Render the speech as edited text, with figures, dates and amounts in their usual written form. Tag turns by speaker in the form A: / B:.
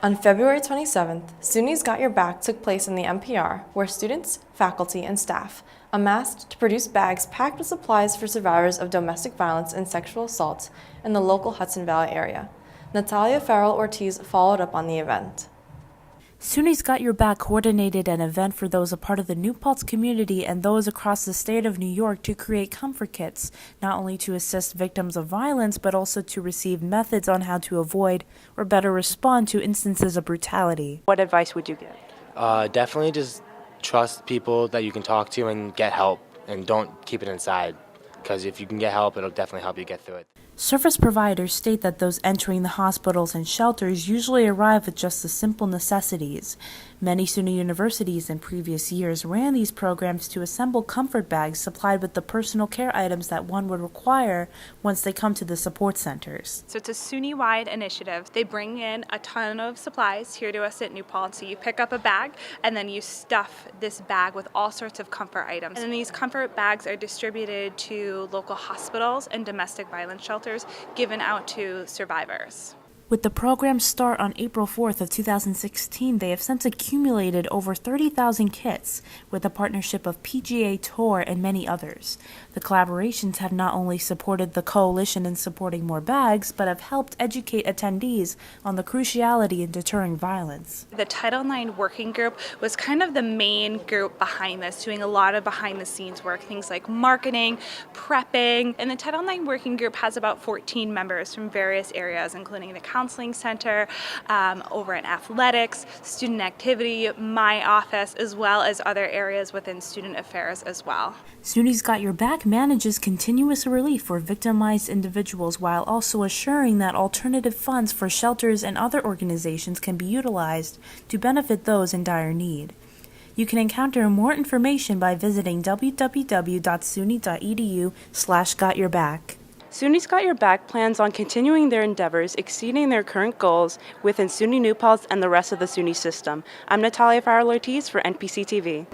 A: On February 27th, SUNY's Got Your Back took place in the NPR, where students, faculty, and staff amassed to produce bags packed with supplies for survivors of domestic violence and sexual assault in the local Hudson Valley area. Natalia Farrell-Ortiz followed up on the event.
B: SUNY's Got Your Back coordinated an event for those a part of the new Paltz community and those across the state of New York to create comfort kits, not only to assist victims of violence, but also to receive methods on how to avoid or better respond to instances of brutality. What advice would you give?
C: Definitely just trust people that you can talk to and get help, and don't keep it inside, because if you can get help, it'll definitely help you get through it.
B: Service providers state that those entering the hospitals and shelters usually arrive with just the simple necessities. Many SUNY universities in previous years ran these programs to assemble comfort bags supplied with the personal care items that one would require once they come to the support centers.
D: So it's a SUNY-wide initiative. They bring in a ton of supplies here to us at New Paltz. So you pick up a bag and then you stuff this bag with all sorts of comfort items. And then these comfort bags are distributed to local hospitals and domestic violence shelters, given out to survivors.
B: With the program's start on April 4th of 2016, they have since accumulated over 30,000 kits with a partnership of PGA Tour and many others. The collaborations have not only supported the coalition in supporting more bags, but have helped educate attendees on the cruciality in deterring violence.
D: The Title IX working group was kind of the main group behind this, doing a lot of behind-the-scenes work, things like marketing, prepping, and the Title IX working group has about 14 members from various areas, including the Counseling Center, over in athletics, student activity, my office, as well as other areas within student affairs as well.
B: SUNY's Got Your Back manages continuous relief for victimized individuals while also assuring that alternative funds for shelters and other organizations can be utilized to benefit those in dire need. You can encounter more information by visiting www.suny.edu/gotyourback.
E: SUNY's Got Your Back plans on continuing their endeavors, exceeding their current goals within SUNY New Paltz and the rest of the SUNY system. I'm Natalia Farrell-Ortiz for NPC-TV.